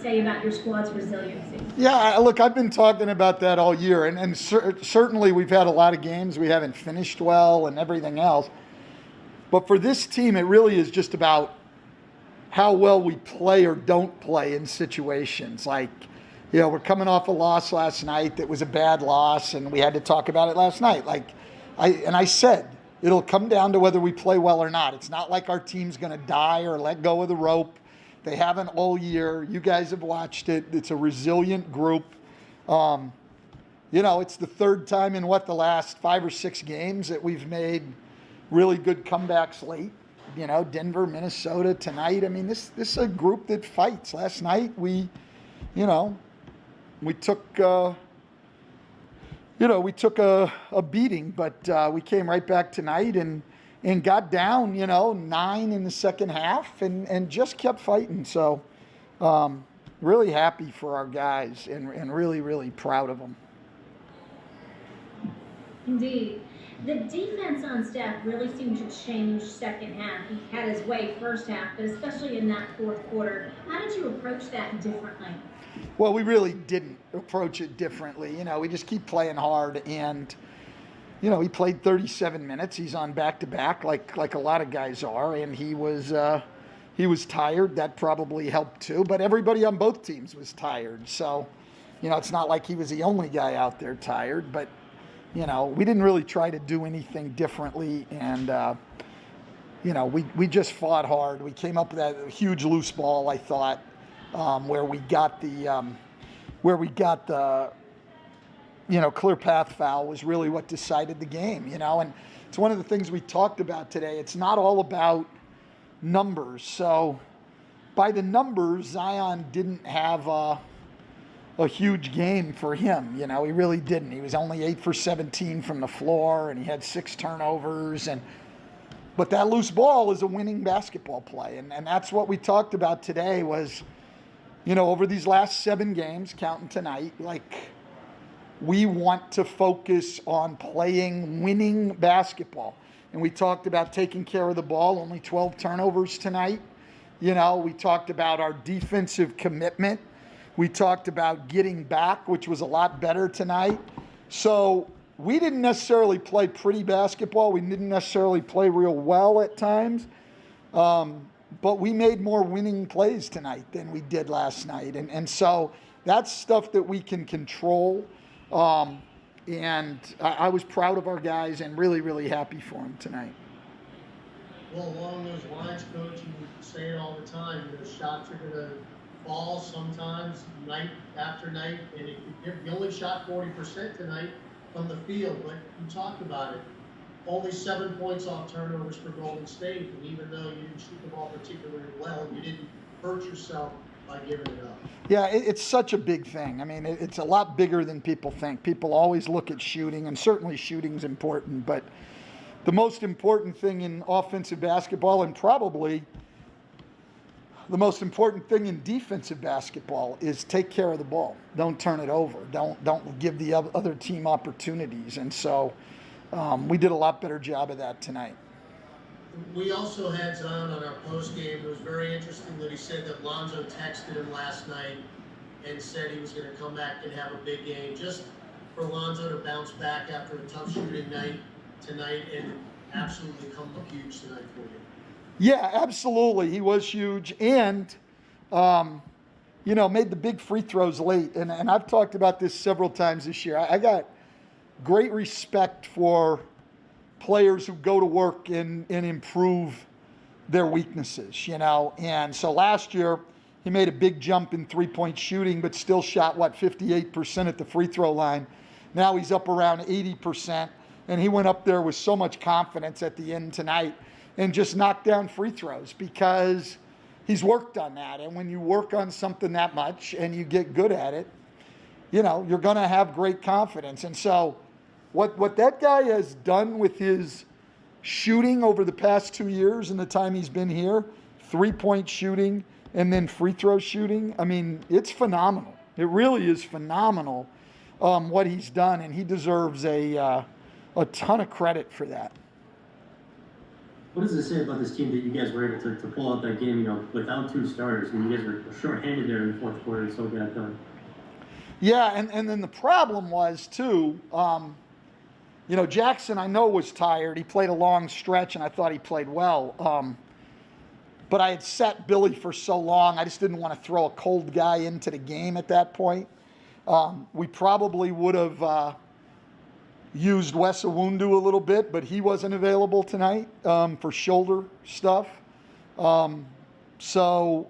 say about your squad's resiliency? Yeah, look, I've been talking about that all year, and certainly we've had a lot of games we haven't finished well and everything else. But for this team, it really is just about how well we play or don't play in situations. Like, we're coming off a loss last night that was a bad loss, and we had to talk about it last night. I said, it'll come down to whether we play well or not. It's not like our team's going to die or let go of the rope. They haven't all year. You guys have watched it. It's a resilient group. It's the third time in the last 5 or 6 games that we've made really good comebacks late. Denver, Minnesota tonight. I mean, this is a group that fights. Last night we took a beating, but we came right back tonight and got down 9 in the second half and just kept fighting. So really happy for our guys and really, really proud of them. Indeed. The defense on Steph really seemed to change second half. He had his way first half, but especially in that fourth quarter. How did you approach that differently? Well, we really didn't approach it differently. We just keep playing hard, and he played 37 minutes. He's on back-to-back like a lot of guys are, and he was tired. That probably helped too, but everybody on both teams was tired. So, it's not like he was the only guy out there tired, but we didn't really try to do anything differently, and we just fought hard. We came up with that huge loose ball, I thought, where we got the clear path foul was really what decided the game. And it's one of the things we talked about today. It's not all about numbers. So by the numbers, Zion didn't have a huge game for him. He really didn't. He was only 8 for 17 from the floor, and he had 6 turnovers. But that loose ball is a winning basketball play, and that's what we talked about today was, over these last 7 games, counting tonight, we want to focus on playing winning basketball. And we talked about taking care of the ball, only 12 turnovers tonight. We talked about our defensive commitment. We talked about getting back, which was a lot better tonight. So we didn't necessarily play pretty basketball. We didn't necessarily play real well at times. But we made more winning plays tonight than we did last night. And so that's stuff that we can control. And I was proud of our guys and really, really happy for them tonight. Well, along those lines, Coach, you say it all the time, shots are going to fall sometimes night after night, and you only shot 40% tonight from the field, but you talked about it. Only 7 points off turnovers for Golden State, and even though you didn't shoot the ball particularly well, you didn't hurt yourself by giving it up. Yeah, it's such a big thing. I mean, it's a lot bigger than people think. People always look at shooting, and certainly shooting's important, but the most important thing in offensive basketball, and probably the most important thing in defensive basketball, is take care of the ball. Don't turn it over. Don't give the other team opportunities. And so we did a lot better job of that tonight. We also had Zion on our post game. It was very interesting that he said that Lonzo texted him last night and said he was going to come back and have a big game. Just for Lonzo to bounce back after a tough shooting night tonight and absolutely come up huge tonight for you. Yeah, absolutely. He was huge and, made the big free throws late. And I've talked about this several times this year. I got great respect for players who go to work and improve their weaknesses, And so last year, he made a big jump in three-point shooting, but still shot, 58% at the free throw line. Now he's up around 80%, and he went up there with so much confidence at the end tonight and just knocked down free throws because he's worked on that. And when you work on something that much and you get good at it, you're going to have great confidence. And so what that guy has done with his shooting over the past 2 years and the time he's been here, three-point shooting and then free throw shooting, I mean, it's phenomenal. It really is phenomenal what he's done, and he deserves a ton of credit for that. What does it say about this team that you guys were able to pull out that game, without two starters? And you guys were shorthanded there in the fourth quarter and still got it done. Yeah, and then the problem was, too, Jackson, I know, was tired. He played a long stretch, and I thought he played well. But I had sat Billy for so long, I just didn't want to throw a cold guy into the game at that point. We probably would have used Wes Iwundu a little bit, but he wasn't available tonight for shoulder stuff. So,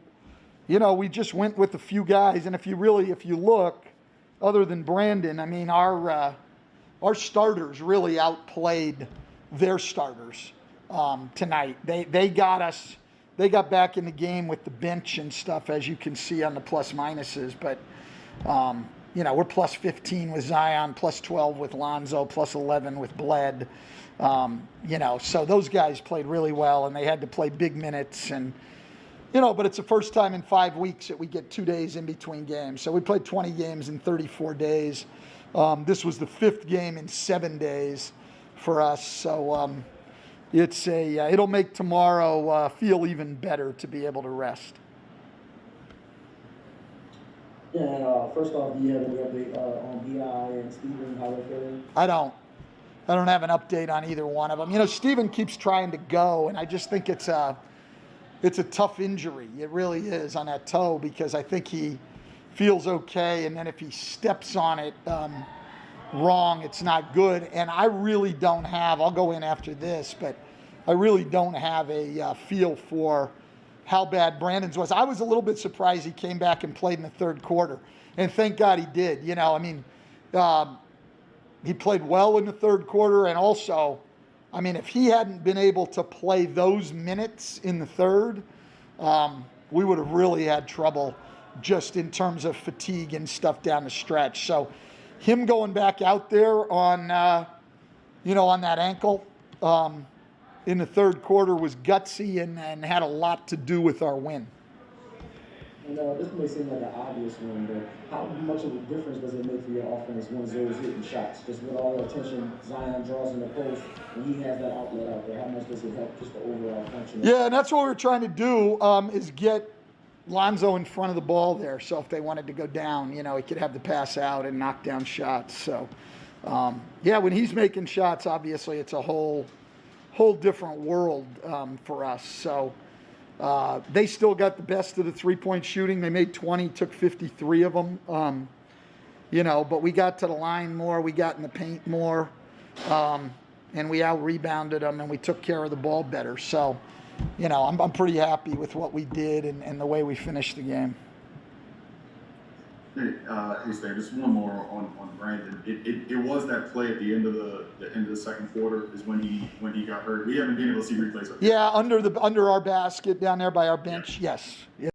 we just went with a few guys. And if you look, other than Brandon, I mean, our starters really outplayed their starters tonight. They got back in the game with the bench and stuff, as you can see on the plus minuses. But, we're plus 15 with Zion, plus 12 with Lonzo, plus 11 with Bled. So those guys played really well, and they had to play big minutes. And, but it's the first time in 5 weeks that we get 2 days in between games. So we played 20 games in 34 days. This was the 5th game in 7 days for us. So it'll make tomorrow feel even better to be able to rest. Yeah, and first off, do you have any update on BI and Steven, how they're feeling? I don't have an update on either one of them. Steven keeps trying to go, and I just think it's a tough injury. It really is, on that toe, because I think he feels okay, and then if he steps on it wrong, it's not good. And I really don't have, I'll go in after this, but I really don't have a feel for how bad Brandon's was. I was a little bit surprised he came back and played in the third quarter, and thank God he did. He played well in the third quarter, and also, if he hadn't been able to play those minutes in the third, we would have really had trouble just in terms of fatigue and stuff down the stretch. So him going back out there on that ankle in the third quarter was gutsy and had a lot to do with our win. And this may seem like an obvious one, but how much of a difference does it make for your offense when Zoe's hitting shots? Just with all the attention Zion draws in the post, and he has that outlet out there, how much does it help just the overall function? Yeah, and that's what we were trying to do, is get Lonzo in front of the ball there. So if they wanted to go down, he could have the pass out and knock down shots. So, when he's making shots, obviously it's a whole different world for us. So they still got the best of the three-point shooting. They made 20, took 53 of them. But we got to the line more, we got in the paint more, and we out-rebounded them, and we took care of the ball better. So, I'm pretty happy with what we did and the way we finished the game. Hey, Stan, just one more on Brandon. It was that play at the end of the second quarter is when he got hurt. We haven't been able to see replays of it. Yeah, under our basket down there by our bench. Yeah. Yes.